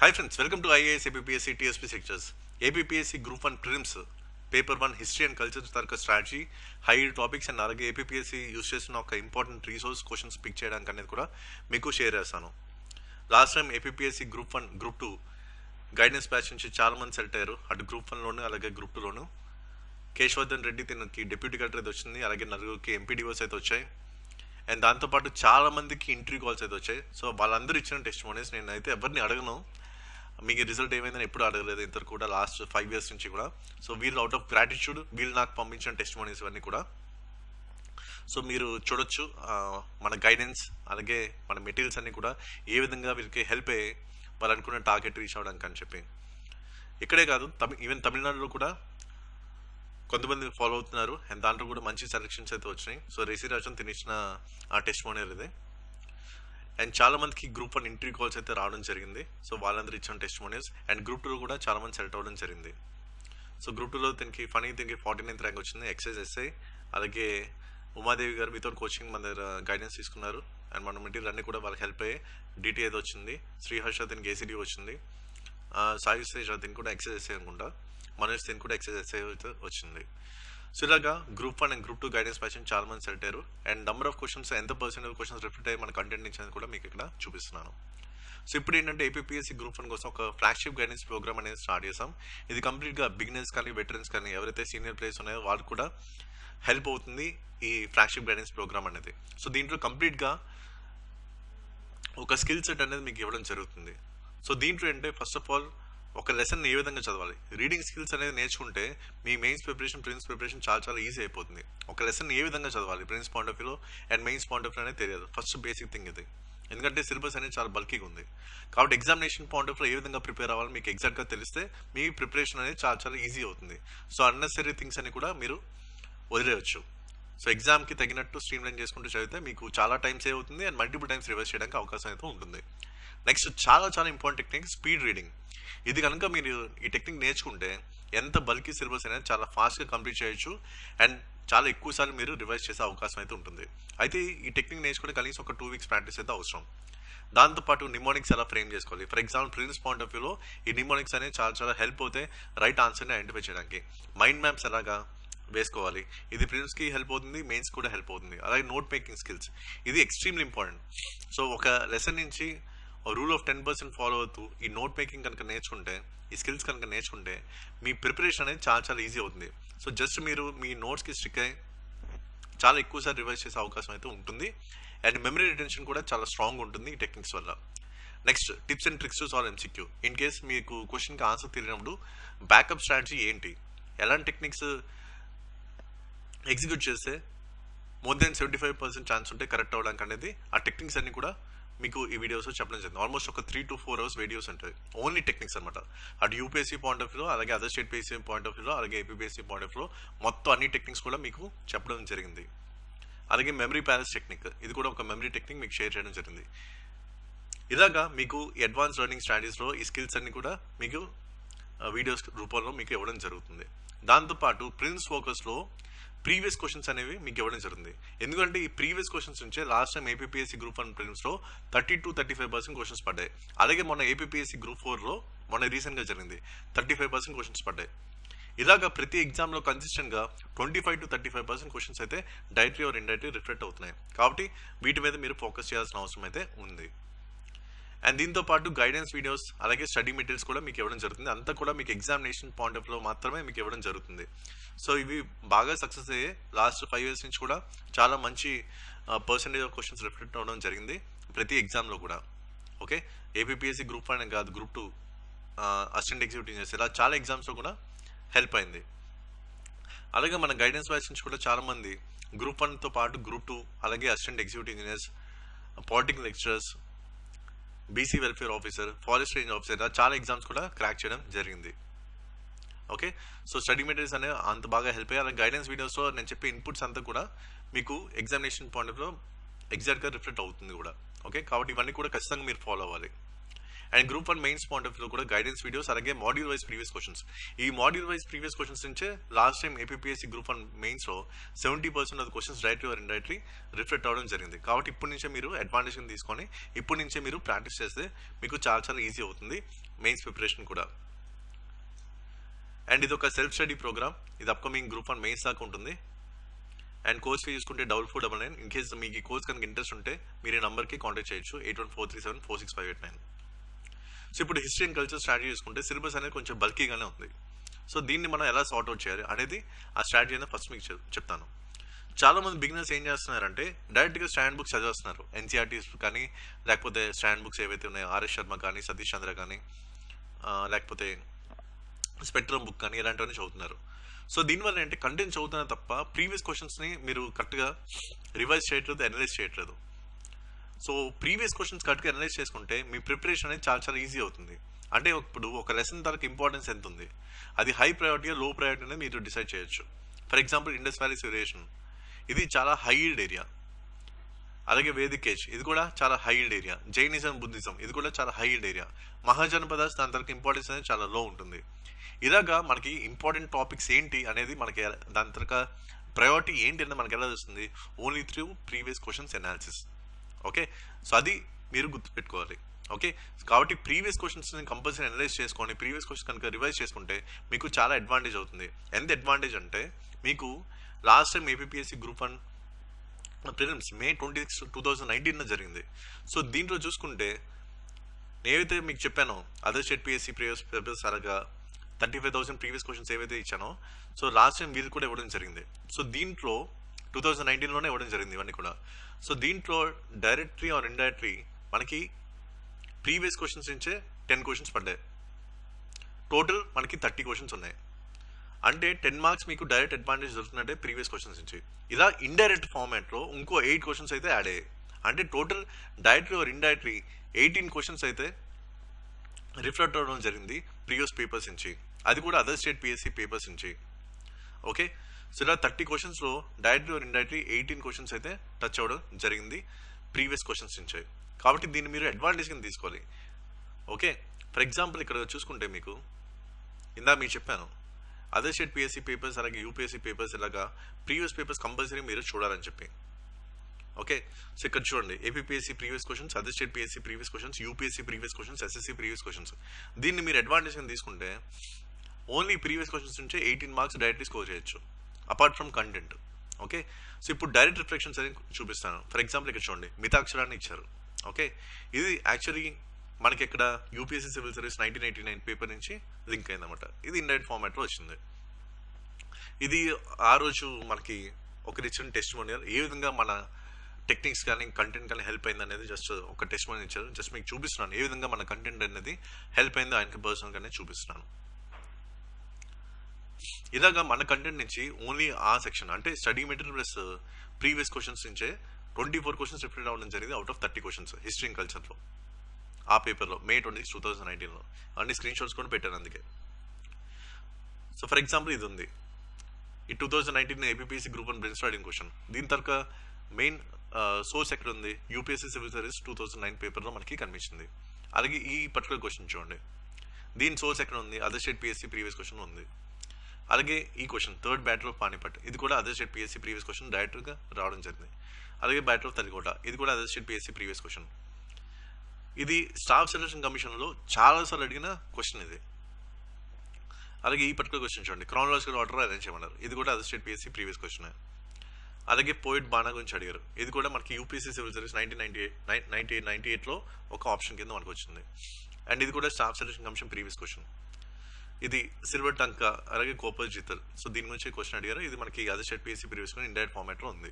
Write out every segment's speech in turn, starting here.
Hi friends, welcome to IAS APPSC TSPSC lectures. APPSC Group 1 Prelims Paper 1 History and Culture Tarka Strategy, high topics and అలాగే APPSC use చేసిన ఒక important resource questions pick చేయడానికి అనేది కూడా మీకు share చేస్తాను. Last time APPSC group 1 group 2 guidance batch నుంచి చాలా మంది సెలెక్ట్ అయ్యారు. అటు గ్రూప్ 1లోను అలాగే గ్రూప్ 2లోను. కేశవర్ధన్ రెడ్డి తనకి డిప్యూటీ కలెక్టర్ అయితే వచ్చింది, అలాగే నలుగురికి ఎంపీడీఓస్ అయితే వచ్చాయి. అండ్ దాంతోపాటు చాలా మందికి ఇంటర్వ్యూ కాల్స్ అయితే వచ్చాయి. సో వాళ్ళందరూ ఇచ్చిన టెస్ట్ మోనీస్ నేను అయితే ఎవరిని అడగను, మీకు రిజల్ట్ ఏమైందని ఎప్పుడు అడగలేదు ఇంతవరకు కూడా, లాస్ట్ 5 years నుంచి కూడా. సో వీళ్ళు అవుట్ ఆఫ్ గ్రాటిట్యూడ్ వీళ్ళు నాకు పంపించిన టెస్ట్ మోనీస్ ఇవన్నీ కూడా. సో మీరు చూడొచ్చు మన గైడెన్స్ అలాగే మన మెటీరియల్స్ అన్నీ కూడా ఏ విధంగా వీళ్ళకి హెల్ప్ అయ్యి వాళ్ళు అనుకున్న టార్గెట్ రీచ్ అవ్వడానికి అని చెప్పి. ఇక్కడే కాదు, ఈవెన్ తమిళనాడులో కూడా కొంతమంది ఫాలో అవుతున్నారు. అండ్ దాంట్లో కూడా మంచి సెలెక్షన్స్ అయితే వచ్చినాయి. సో రేసిరాజన్ తినిచ్చిన ఆ టెస్ట్ మోనియర్ ఇది. అండ్ చాలా మందికి గ్రూప్ 1 ఇంటర్వ్యూ కాల్స్ అయితే రావడం జరిగింది. సో వాళ్ళందరూ ఇచ్చిన టెస్ట్ మోనియర్స్. అండ్ గ్రూప్ 2లో కూడా చాలా మంది సెలెక్ట్ అవ్వడం జరిగింది. సో గ్రూప్ 2లో దీనికి 49th ర్యాంక్ వచ్చింది. ఎక్సైజ్ ఎస్ఐ అలాగే ఉమాదేవి గారు వితౌట్ కోచింగ్ మన దగ్గర గైడెన్స్ తీసుకున్నారు. అండ్ మన మెటీరియల్ అన్నీ కూడా వాళ్ళకి హెల్ప్ అయ్యి డిటీ అయితే వచ్చింది. శ్రీహర్ష దీనికి ఏసీడీ వచ్చింది. సాయి తేజ్ దీనికి కూడా ఎక్సైజ్ ఎస్ఐ అనుకుంటా. మనోజ్ దీనికి కూడా ఎక్సైజ్ ఎస్ఐ అయితే వచ్చింది. సో ఇలాగా group 1 and group 2 guidance batch చాలా మంది సెలెక్ట్ అయ్యారు. అండ్ నెంబర్ ఆఫ్ క్వశ్చన్స్ ఎంత పర్సెంట్ క్వశ్చన్స్ రిఫ్లెక్ట్ అయ్యి మన కంటెంట్ నుంచి అనేది కూడా మీకు ఇక్కడ చూపిస్తున్నాను. సో ఇప్పుడు ఏంటంటే APPSC గ్రూప్ 1 కోసం ఒక ఫ్లాగ్షిప్ గైడెన్స్ ప్రోగ్రామ్ అనేది స్టార్ట్ చేసాం. ఇది కంప్లీట్గా బిగినర్స్ కానీ వెటరన్స్ కానీ ఎవరైతే సీనియర్ ప్లేయర్స్ ఉన్నాయో వాళ్ళు కూడా హెల్ప్ అవుతుంది ఈ ఫ్లాగ్షిప్ గైడెన్స్ ప్రోగ్రామ్ అనేది. సో దీంట్లో కంప్లీట్గా ఒక స్కిల్ సెట్ అనేది మీకు ఇవ్వడం జరుగుతుంది. సో దీంట్లో అంటే ఫస్ట్ ఆఫ్ ఆల్ ఒక లెసన్ ఏ విధంగా చదవాలి, రీడింగ్ స్కిల్స్ అనేది నేర్చుకుంటే మీ మెయిన్స్ ప్రిపరేషన్ ప్రిలిమ్స్ ప్రిపరేషన్ చాలా ఈజీ అయిపోతుంది. ఒక లెసన్ ఏ విధంగా చదవాలి ప్రిలిమ్స్ పాయింట్ ఆఫ్ వ్యూలో and mains point of view అనేది తెలియదు. ఫస్ట్ బేసిక్ థింగ్ ఇది. ఎందుకంటే సిలబస్ అనేది చాలా బల్కీగా ఉంది కాబట్టి ఎగ్జామినేషన్ పాయింట్ ఆఫ్ వ్యూ ఏ విధంగా ప్రిపేర్ అవ్వాలి మీకు ఎగ్జాక్ట్గా తెలిస్తే మీ ప్రిపరేషన్ అనేది చాలా ఈజీ అవుతుంది. సో అన్నెసరీ థింగ్స్ అని కూడా మీరు వదిలేయచ్చు. సో ఎగ్జామ్కి తగినట్టు స్ట్రీమ్ లైన్ చేసుకుంటూ చదివితే మీకు చాలా టైం సేవ్ అవుతుంది అండ్ మల్టిపుల్ టైమ్స్ రివర్స్ చేయడానికి అవకాశం అయితే ఉంటుంది. నెక్స్ట్ చాలా ఇంపార్టెంట్ టెక్నిక్ స్పీడ్ రీడింగ్. ఇది కనుక మీరు ఈ టెక్నిక్ నేర్చుకుంటే ఎంత బల్కీ సిలబస్ అనేది చాలా ఫాస్ట్గా కంప్లీట్ చేయొచ్చు అండ్ చాలా ఎక్కువసార్లు మీరు రివైజ్ చేసే అవకాశం అయితే ఉంటుంది. అయితే ఈ టెక్నిక్ నేర్చుకుంటే కనీసం ఒక 2 weeks ప్రాక్టీస్ అయితే అవసరం. దాంతోపాటు నిమోనిక్స్ ఎలా ఫ్రేమ్ చేసుకోవాలి, for example prelims point of వ్యూలో ఈ నిమోనిక్స్ అనేది చాలా హెల్ప్ అవుతాయి రైట్ ఆన్సర్ని ఐడెంటిఫై చేయడానికి. మైండ్ మ్యాప్స్ ఎలాగా వేసుకోవాలి, ఇది ప్రిలిమ్స్కి హెల్ప్ అవుతుంది, మెయిన్స్ కూడా హెల్ప్ అవుతుంది. అలాగే నోట్ మేకింగ్ స్కిల్స్, ఇది ఎక్స్ట్రీమ్లీ ఇంపార్టెంట్. సో ఒక లెసన్ నుంచి రూల్ ఆఫ్ 10% ఫాలో అవుతూ ఈ నోట్ మేకింగ్ కనుక నేర్చుకుంటే, ఈ స్కిల్స్ కనుక నేర్చుకుంటే మీ ప్రిపరేషన్ అనేది చాలా ఈజీ అవుతుంది. సో జస్ట్ మీరు మీ నోట్స్కి స్టిక్ అయ్యి చాలా ఎక్కువసారి రివైజ్ చేసే అవకాశం అయితే ఉంటుంది అండ్ మెమరీ రిటెన్షన్ కూడా చాలా స్ట్రాంగ్ ఉంటుంది ఈ టెక్నిక్స్ వల్ల. Next tips and tricks to solve MCQ. In case మీకు క్వశ్చన్కి ఆన్సర్ తెలియనప్పుడు బ్యాకప్ స్ట్రాటజీ ఏంటి, ఎలాంటి టెక్నిక్స్ ఎగ్జిక్యూట్ చేస్తే మోర్ దెన్ 75% ఛాన్స్ ఉంటే కరెక్ట్ అవ్వడానికి అనేది ఆ టెక్నిక్స్ అన్ని కూడా మీకు ఈ వీడియోస్లో చెప్పడం జరిగింది. ఆల్మోస్ట్ ఒక 3 to 4 hours వీడియోస్ ఉంటాయి, ఓన్లీ టెక్నిక్స్ అనమాట. అటు UPSC పాయింట్ ఆఫ్ వ్యూలో అలాగే other state PSC point of వ్యూలో అలాగే APPSC పాయింట్ ఆఫ్ వ్యూలో మొత్తం అన్ని టెక్నిక్స్ కూడా మీకు చెప్పడం జరిగింది. అలాగే మెమరీ ప్యాలెస్ టెక్నిక్, ఇది కూడా ఒక మెమరీ టెక్నిక్ మీకు షేర్ చేయడం జరిగింది. ఇలాగా మీకు అడ్వాన్స్ లెర్నింగ్ స్ట్రాటజీస్లో ఈ స్కిల్స్ అన్ని కూడా మీకు వీడియోస్ రూపంలో మీకు ఇవ్వడం జరుగుతుంది. దాంతోపాటు ప్రిలిమ్స్ ఫోకస్లో ప్రీవియస్ క్వశ్చన్స్ అనేవి మీకు ఇవ్వడం జరుగుతుంది. ఎందుకంటే ఈ ప్రీవియస్ క్వశ్చన్స్ నుంచే last time APPSC group 1 ప్రిలిమ్స్లో 30-35% questions పడ్డాయి. అలాగే మొన్న APPSC గ్రూప్ 4లో మొన్న రీసెంట్గా జరిగింది 35% క్వశ్చన్స్ పడ్డాయి. ఇలాగా ప్రతి ఎగ్జామ్లో కన్సిస్టెంట్గా 25-35% క్వశ్చన్స్ అయితే డైరెక్ట్లీ ఆర్ ఇండైరెక్ట్లీ రిఫ్లెక్ట్ అవుతున్నాయి. కాబట్టి వీటి మీద మీరు ఫోకస్ చేయాల్సిన అవసరం అయితే ఉంది. అండ్ దీంతో పాటు గైడెన్స్ వీడియోస్ అలాగే స్టడీ మెటీరియల్స్ కూడా మీకు ఇవ్వడం జరుగుతుంది. అంతా కూడా మీకు ఎగ్జామినేషన్ పాయింట్ ఆఫ్ వ్యూలో మాత్రమే మీకు ఇవ్వడం జరుగుతుంది. సో ఇవి బాగా సక్సెస్ అయ్యే లాస్ట్ 5 years నుంచి కూడా చాలా మంచి పర్సెంటేజ్ ఆఫ్ క్వశ్చన్స్ రిఫ్లెక్ట్ అవ్వడం జరిగింది ప్రతి ఎగ్జామ్లో కూడా. ఓకే, APPSC గ్రూప్ 1 కాదు, గ్రూప్ 2 అసిస్టెంట్ ఎగ్జిక్యూటివ్ ఇంజనీర్స్ ఇలా చాలా ఎగ్జామ్స్లో కూడా హెల్ప్ అయింది. అలాగే మన గైడెన్స్ బ్యాచ్ నుంచి కూడా చాలామంది గ్రూప్ 1తో పాటు గ్రూప్ 2 అలాగే assistant executive engineers, polytechnic lecturers, BC welfare officer, forest range officer చాలా ఎగ్జామ్స్ కూడా క్రాక్ చేయడం జరిగింది. ఓకే, సో స్టడీ మెటీరియల్స్ అనేవి అంత బాగా హెల్ప్ అయ్యాయి. అలాగే గైడెన్స్ వీడియోస్లో నేను చెప్పే ఇన్పుట్స్ అంతా కూడా మీకు ఎగ్జామినేషన్ పాయింట్ ఆఫ్ వ్యూలో ఎగ్జాక్ట్గా రిఫ్లెక్ట్ అవుతుంది కూడా. ఓకే, కాబట్టి ఇవన్నీ కూడా ఖచ్చితంగా మీరు ఫాలో అవ్వాలి. And group 1 mains point of view కూడా గైడెన్స్ వీడియోస్, అలాగే మాడ్యూల్ వైజ్ ప్రీవియస్ క్వశ్చన్స్. ఈ మాడ్యూల్ వైజ్ ప్రీవియస్ క్వశ్చన్స్ నుంచే లాస్ట్ టైం ఏపీఎస్సీ గ్రూప్ 1 మెయిన్స్లో 70% of questions directly or indirectly reflect అవ్వడం జరిగింది. కాబట్టి ఇప్పటి నుంచే మీరు అడ్వాంటేజ్ తీసుకొని ఇప్పటి నుంచే మీరు ప్రాక్టీస్ చేస్తే మీకు చాలా చాలా ఈజీ అవుతుంది మెయిన్స్ ప్రిపరేషన్ కూడా. అండ్ ఇది ఒక సెల్ఫ్ స్టడీ ప్రోగ్రామ్. ఇది అప్కమింగ్ గ్రూప్ 1 మెయిన్స్ దాకా ఉంటుంది. అండ్ కోర్స్ ఫీ చూసుకుంటే 4499. ఇన్ కేసు మీకు ఈ కోర్స్ కనుక ఇంట్రెస్ట్ ఉంటే మీరు ఈ నెంబర్కి కాంటాక్ట్ చేయొచ్చు 8143746589. సో ఇప్పుడు హిస్టరీ అండ్ కల్చర్ స్ట్రాటజీ చూసుకుంటే సిలబస్ అనేది కొంచెం బల్కీగానే ఉంది. సో దీన్ని మనం ఎలా సార్ట్ అవుట్ చేయాలి అనేది ఆ స్ట్రాటజీ అనేది ఫస్ట్ మీకు చెప్తాను. చాలా మంది బిగినర్స్ ఏం చేస్తున్నారంటే డైరెక్ట్గా స్టాండ్ బుక్స్ చదివేస్తున్నారు. ఎన్సీఆర్టీస్ కానీ లేకపోతే స్టాండ్ బుక్స్ ఏవైతే ఉన్నాయో ఆర్ఎస్ శర్మ కానీ సతీష్ చంద్ర కానీ లేకపోతే స్పెక్ట్రమ్ బుక్ కానీ ఇలాంటివన్నీ చదువుతున్నారు. సో దీనివల్ల ఏంటంటే కంటెంట్ చదువుతున్నారు తప్ప ప్రీవియస్ క్వశ్చన్స్ని మీరు కరెక్ట్గా రివైజ్ చేయట్లేదు, అనలైజ్ చేయట్లేదు. సో ప్రీవియస్ క్వశ్చన్స్ కరెక్ట్గా అనలైజ్ చేసుకుంటే మీ ప్రిపరేషన్ అనేది చాలా చాలా ఈజీ అవుతుంది. అంటే ఇప్పుడు ఒక లెసన్ తరకు ఇంపార్టెన్స్ ఎంత ఉంది, అది హై ప్రయారిటీ లో ప్రయారిటీ అనేది మీరు డిసైడ్ చేయొచ్చు. For example Indus valley civilization ఇది చాలా హై ఈల్డ్ ఏరియా. అలాగే వేదిక్ ఏజ్ ఇది కూడా చాలా high yield area. Jainism, Buddhism ఇది కూడా చాలా హై ఈల్డ్ ఏరియా. మహాజనపదాస్ దాని తరకు ఇంపార్టెన్స్ అనేది చాలా లో ఉంటుంది. ఇలాగా మనకి ఇంపార్టెంట్ టాపిక్స్ ఏంటి అనేది మనకి దాని తరక ప్రయారిటీ ఏంటి అనేది మనకి ఎలా తెలుస్తుంది? Only through previous questions analysis. Okay, so అది మీరు గుర్తుపెట్టుకోవాలి. ఓకే, కాబట్టి ప్రీవియస్ క్వశ్చన్స్ని కంపల్సరీ అనలైజ్ చేసుకొని ప్రీవియస్ క్వశ్చన్ కనుక రివైజ్ చేసుకుంటే మీకు చాలా అడ్వాంటేజ్ అవుతుంది. ఎంత అడ్వాంటేజ్ అంటే మీకు last time APSC group 1 prelims May 26, 2019 జరిగింది. సో దీంట్లో చూసుకుంటే నేనైతే మీకు చెప్పానో other state PSC previous papers అలాగా 35,000 ప్రీవియస్ క్వశ్చన్స్ ఏవైతే ఇచ్చానో సో లాస్ట్ టైం వీళ్ళు కూడా ఇవ్వడం జరిగింది. సో దీంట్లో 2019లోనే ఇవ్వడం జరిగింది ఇవన్నీ కూడా. సో దీంట్లో డైరెక్ట్లీ ఆర్ ఇండైరెక్ట్లీ మనకి ప్రీవియస్ క్వశ్చన్స్ నుంచే 10 క్వశ్చన్స్ పడ్డాయి. టోటల్ మనకి 30 క్వశ్చన్స్ ఉన్నాయి. అంటే 10 మార్క్స్ మీకు డైరెక్ట్ అడ్వాంటేజ్ దొరుకుతుందంటే ప్రీవియస్ క్వశ్చన్స్ నుంచి. ఇలా ఇండైరెక్ట్ ఫార్మాట్లో ఇంకో 8 క్వశ్చన్స్ అయితే యాడ్ అయ్యాయి. అంటే total directly or indirectly 18 questions అయితే రిఫ్లెక్ట్ అవ్వడం జరిగింది ప్రీవియస్ పేపర్స్ నుంచి, అది కూడా అదర్ స్టేట్ పిఎస్సీ పేపర్స్ నుంచి. ఓకే, సో ఇలా 30 క్వశ్చన్స్లో డైరెక్ట్లీ ఆర్ ఇండైరెక్ట్లీ 18 క్వశ్చన్స్ అయితే టచ్ అవ్వడం జరిగింది ప్రీవియస్ క్వశ్చన్స్ నుంచి. కాబట్టి దీన్ని మీరు అడ్వాంటేజ్ కింద తీసుకోవాలి. ఓకే, ఫర్ ఎగ్జాంపుల్ ఇక్కడ చూసుకుంటే మీకు ఇందా మీకు చెప్పాను అదర్ స్టేట్ పిఎస్సీ పేపర్స్ అలాగే యూపీఎస్సీ పేపర్స్ ఇలాగా ప్రీవియస్ పేపర్స్ కంపల్సరీ మీరు చూడాలని చెప్పి. ఓకే, సో ఇక్కడ చూడండి APSC previous questions, other state PSC previous questions, UPSC previous questions, SSC previous questions. దీన్ని మీరు అడ్వాంటేజ్ కింద తీసుకుంటే ఓన్లీ ప్రీవియస్ క్వశ్చన్స్ నుంచే 18 మార్క్స్ డైరెక్ట్లీ స్కోర్ చేయొచ్చు apart from content. Okay, so ఇప్పుడు డైరెక్ట్ రిఫ్లెక్షన్స్ అని చూపిస్తాను. ఫర్ ఎగ్జాంపుల్ ఇక్కడ చూడండి మితాక్షరాన్ని ఇచ్చారు. ఓకే, ఇది యాక్చువల్లీ మనకి ఇక్కడ యూపీఎస్సీ సివిల్ సర్వీస్ 1989 పేపర్ నుంచి లింక్ అయిందన్నమాట. ఇది ఇండైరెక్ట్ ఫార్మాట్లో వచ్చింది. ఇది ఆ రోజు మనకి ఒకరి ఇచ్చిన టెస్టిమోనియల్ ఏ విధంగా మన టెక్నిక్స్ కానీ కంటెంట్ కానీ హెల్ప్ అయింది అనేది జస్ట్ ఒక టెస్టిమోనియల్ ఇచ్చారు. జస్ట్ మీకు చూపిస్తున్నాను ఏ విధంగా మన కంటెంట్ అనేది హెల్ప్ అయిందో ఆయనకి పర్సనల్గానే చూపిస్తున్నాను. ఇలాగా మన కంటెంట్ నుంచి ఓన్లీ ఆ సెక్షన్ అంటే study material plus previous questions నుంచే 24 క్వశ్చన్స్ రిఫ్లెక్ట్ అవ్వడం జరిగింది out of 30 questions history and కల్చర్లో ఆ పేపర్లో May 26, 2019లో. అన్ని స్క్రీన్ షాట్స్ కూడా పెట్టాను అందుకే. సో ఫర్ ఎగ్జాంపుల్ ఇది ఉంది ఈ 2019 APSC group 1 brain starting question. దీని తర్వాత మెయిన్ సోర్స్ ఎక్కడ ఉంది యూపీఎస్సీ సివిల్ సర్వీస్ 2009 పేపర్లో మనకి కనిపించింది. అలాగే ఈ పర్టికులర్ క్వశ్చన్ చూడండి దీని సోర్స్ ఎక్కడ ఉంది other state PSC previous question ఉంది. అలాగే ఈ question third battle of Panipat ఇది కూడా other state PSC previous question డైరెక్ట్గా రావడం జరిగింది. అలాగే బ్యాటిల్ ఆఫ్ తల్లికోట ఇది కూడా other state PSC previous question. ఇది స్టాఫ్ సెలక్షన్ కమిషన్లో చాలాసార్లు అడిగిన క్వశ్చన్ ఇది. అలాగే ఈ పర్టికులర్ క్వశ్చన్ చూడండి క్రానలాజికల్ ఆర్డర్ అరేంజ్ చేయమన్నారు ఇది కూడా other state PSC previous question. అలాగే పోయిట్ బాణా గురించి అడిగారు ఇది కూడా మనకి యూపీఎస్సీ సివిల్ సర్వీస్ 1998లో ఒక ఆప్షన్ కింద మనకు వచ్చింది. అండ్ ఇది కూడా staff selection commission previous question. ఇది సిల్వర్ టంకా అలాగే కోపర్ జీతల్ సో దీని గురించి క్వశ్చన్ అడిగారు ఇది మనకి other state PSC previous question indirect ఫార్మాట్లో ఉంది.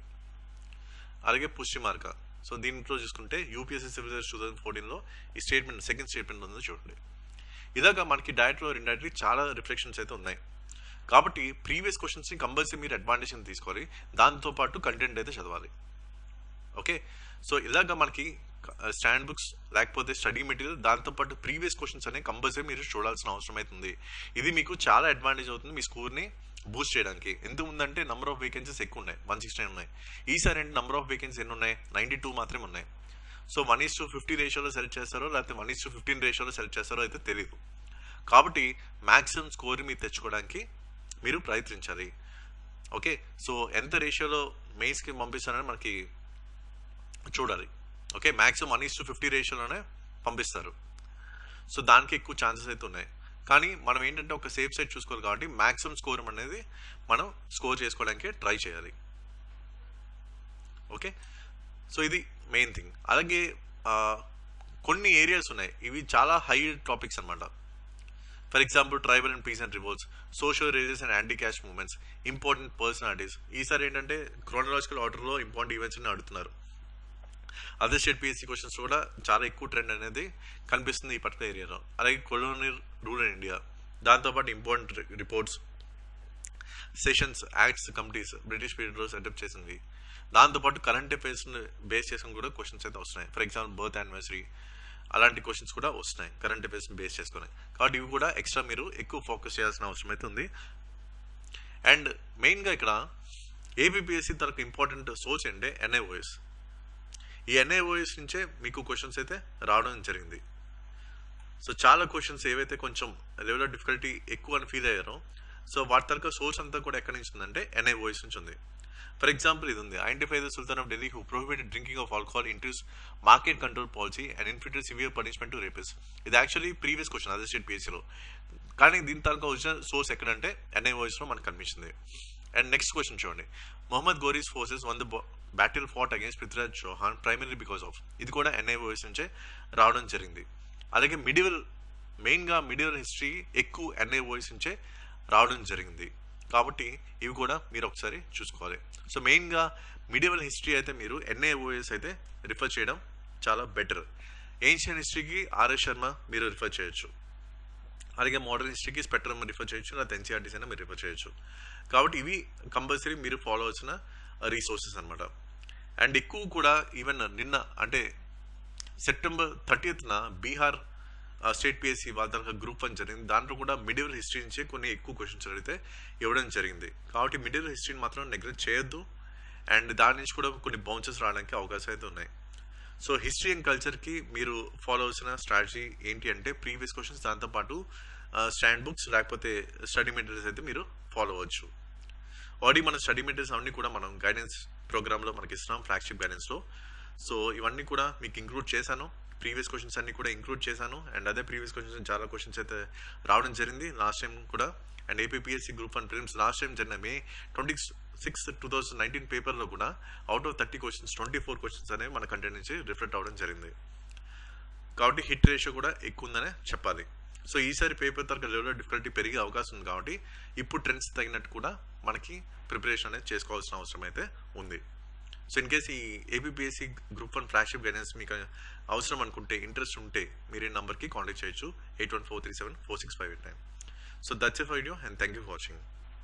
అలాగే పుష్టి మార్క సో దీంట్లో చూసుకుంటే యూపీఎస్సీ సివిల్ సర్వీస్ 2014లో ఈ స్టేట్మెంట్ సెకండ్ స్టేట్మెంట్ ఉందో చూడండి. ఇలాగా మనకి డైరెక్ట్లో ఇండైరెక్ట్లీ చాలా రిఫ్లెక్షన్స్ అయితే ఉన్నాయి. కాబట్టి ప్రీవియస్ క్వశ్చన్స్ని కంపల్సరీ మీరు అడ్వాంటేజ్ తీసుకోవాలి, దాంతోపాటు కంటెంట్ అయితే చదవాలి. ఓకే, సో ఇలాగా మనకి స్టాండ్ బుక్స్ లేకపోతే స్టడీ మెటీరియల్ దాంతోపాటు ప్రీవియస్ క్వశ్చన్స్ అనేవి కంపల్సరీ మీరు చూడాల్సిన అవసరం అవుతుంది. ఇది మీకు చాలా అడ్వాంటేజ్ అవుతుంది మీ స్కోర్ని బూస్ట్ చేయడానికి. ఎంత ఉందంటే నెంబర్ ఆఫ్ వేకెన్సీస్ ఎక్కువ ఉన్నాయి 169 ఉన్నాయి. ఈసారి అంటే నెంబర్ ఆఫ్ వేకెన్సీ ఎన్ని ఉన్నాయి 92 మాత్రమే ఉన్నాయి. సో 1:50 రేషియోలో సెలెక్ట్ చేస్తారో లేకపోతే 1:15 రేషియోలో సెలెక్ట్ చేస్తారో అయితే తెలియదు. కాబట్టి మ్యాక్సిమం స్కోర్ మీరు తెచ్చుకోవడానికి మీరు ప్రయత్నించాలి. ఓకే, సో ఎంత రేషియోలో మెయిన్స్కి పంపిస్తారని మనకి చూడాలి. ఓకే, మ్యాక్సిమం 1:50 రేషియోలోనే పంపిస్తారు. సో దానికి ఎక్కువ ఛాన్సెస్ అయితే ఉన్నాయి. కానీ మనం ఏంటంటే ఒక సేఫ్ సైడ్ చూసుకోవాలి కాబట్టి మ్యాక్సిమం స్కోర్ అనేది మనం స్కోర్ చేసుకోవడానికి ట్రై చేయాలి. ఓకే, సో ఇది మెయిన్ థింగ్. అలాగే కొన్ని ఏరియాస్ ఉన్నాయి, ఇవి చాలా హై టాపిక్స్ అనమాట. For example tribal and peace and revolts, social races and anti caste movements, important personalities. ఈసారి ఏంటంటే క్రోనలాజికల్ ఆర్డర్లో ఇంపార్టెంట్ ఈవెంట్స్ అని అడుగుతున్నారు. అదర్ స్టేట్ పిఎస్సి క్వశ్చన్స్ కూడా చాలా ఎక్కువ ట్రెండ్ అనేది కనిపిస్తుంది ఈ పర్టికులర్ ఏరియాలో. అలాగే కొలోనియల్ రూల్ ఇన్ ఇండియా, దాంతోపాటు important reports, sessions, acts, committees British పీరియడ్లో సెటప్ చేసింది. దాంతోపాటు కరెంట్ అఫైర్స్ని బేస్ చేసుకుని కూడా క్వశ్చన్స్ అయితే వస్తున్నాయి. ఫర్ ఎగ్జాంపుల్ బర్త్ యానివర్సరీ అలాంటి క్వశ్చన్స్ కూడా వస్తున్నాయి కరెంట్ అఫైర్స్ని బేస్ చేసుకుని. కాబట్టి ఇవి కూడా ఎక్స్ట్రా మీరు ఎక్కువ ఫోకస్ చేయాల్సిన అవసరం అయితే ఉంది. అండ్ మెయిన్గా ఇక్కడ ఏపీపీఎస్సీ తనకు ఇంపార్టెంట్ సోర్స్ అంటే ఎన్ఐఓఎస్. ఈ ఎన్ఐఓఎస్ నుంచే మీకు క్వశ్చన్స్ అయితే రావడం జరిగింది. సో చాలా క్వశ్చన్స్ ఏవైతే కొంచెం లెవెల్ ఆఫ్ డిఫికల్టీ ఎక్కువ అని ఫీల్ అయ్యారో, సో వాటి తరగ సోర్స్ అంతా కూడా ఎక్కడి నుంచి ఉందంటే ఎన్ఐఓఎస్ నుంచి ఉంది. ఫర్ ఎగ్జాంపుల్ ఇది ఉంది, identify the sultan of Delhi who prohibited drinking of alcohol, introduce market control policy and inflicted severe punishment to rapist. ఇది actually previous question other state పిఎస్సీలో, కానీ దీని తరగ ఒరిజినల్ సోర్స్ ఎక్కడంటే ఎన్ఐఓఎస్లో మనకు కనిపించింది. అండ్ నెక్స్ట్ క్వశ్చన్ చూడండి, Mohammad Ghori's forces won the battle fought against Prithviraj Chauhan primarily because of. ఇది కూడా ఎన్ఐఓఎస్ నుంచే రావడం జరిగింది. అలాగే మెయిన్గా మిడివల్ హిస్టరీ ఎక్కువ ఎన్ఐఓఎస్ నుంచే రావడం జరిగింది. కాబట్టి ఇవి కూడా మీరు ఒకసారి చూసుకోవాలి. సో మెయిన్గా మిడివల్ హిస్టరీ అయితే మీరు ఎన్ఐఓఎస్ అయితే రిఫర్ చేయడం చాలా బెటర్. ఏన్షియన్ హిస్టరీకి ఆర్ఎస్ శర్మ మీరు రిఫర్ చేయొచ్చు. అలాగే మోడర్న్ హిస్టరీకి స్పెక్ట్రమ్ రిఫర్ చేయొచ్చు, లేదా ఎన్సీఆర్టీస్ అయినా మీరు రిఫర్ చేయొచ్చు. కాబట్టి ఇవి కంపల్సరీ మీరు ఫాలో అవ్వాల్సిన రీసోర్సెస్ అనమాట. అండ్ ఎక్కువ కూడా ఈవెన్ నిన్న అంటే సెప్టెంబర్ 30న బీహార్ స్టేట్ పిఎస్సి వాళ్ళ గ్రూప్ 1 జరిగింది. దాంట్లో కూడా మిడివల్ హిస్టరీ నుంచే కొన్ని ఎక్కువ క్వశ్చన్స్ అయితే ఇవ్వడం జరిగింది. కాబట్టి మిడివల్ హిస్టరీని మాత్రం నెగ్లెక్ట్ చేయొద్దు. అండ్ దాని నుంచి కూడా కొన్ని బౌన్సెస్ రావడానికి అవకాశాలు అయితే ఉన్నాయి. సో హిస్టరీ అండ్ కల్చర్కి మీరు ఫాలో అవ్వాల్సిన స్ట్రాటజీ ఏంటి అంటే ప్రీవియస్ క్వశ్చన్స్, దాంతోపాటు స్టాండ్ బుక్స్ లేకపోతే స్టడీ మెటీరియల్స్ అయితే మీరు ఫాలో అవ్వచ్చు. ఆల్రెడీ మన స్టడీ మెటీరియల్స్ అన్నీ కూడా మనం గైడెన్స్ ప్రోగ్రామ్లో మనకి ఇస్తున్నాం, ఫ్లాగ్షిప్ గైడెన్స్లో. సో ఇవన్నీ కూడా మీకు ఇంక్లూడ్ చేశాను, ప్రీవియస్ క్వశ్చన్స్ అన్ని కూడా ఇంక్లూడ్ చేశాను. అండ్ అదే ప్రీవియస్ క్వశ్చన్స్ చాలా క్వశ్చన్స్ అయితే రావడం జరిగింది లాస్ట్ టైం కూడా. And APPSC group 1 prelims last time జరిగిన May 26, 2019 పేపర్లో కూడా అవుట్ ఆఫ్ 30 క్వశ్చన్స్ 24 క్వశ్చన్స్ అనేవి మన కంటెంట్ నుంచి రిఫ్లెక్ట్ అవ్వడం జరిగింది. కాబట్టి హిట్ రేషియో కూడా ఎక్కువ ఉందనే చెప్పాలి. సో ఈసారి పేపర్ తరగతి లెవెల్ ఆఫ్ డిఫికల్టీ పెరిగే అవకాశం ఉంది. కాబట్టి ఇప్పుడు ట్రెండ్స్ తగినట్టు కూడా మనకి ప్రిపరేషన్ అనేది చేసుకోవాల్సిన అవసరం అయితే ఉంది. సో ఇన్ కేస్ ఈ ఏపీపీఎస్సీ గ్రూప్ 1 ఫ్లాగ్షిప్ గైడెన్స్ మీకు అవసరం అనుకుంటే, ఇంట్రెస్ట్ ఉంటే మీరు ఈ నెంబర్కి కాంటాక్ట్ చేయొచ్చు 8143746589. So that's it for video and thank you for watching.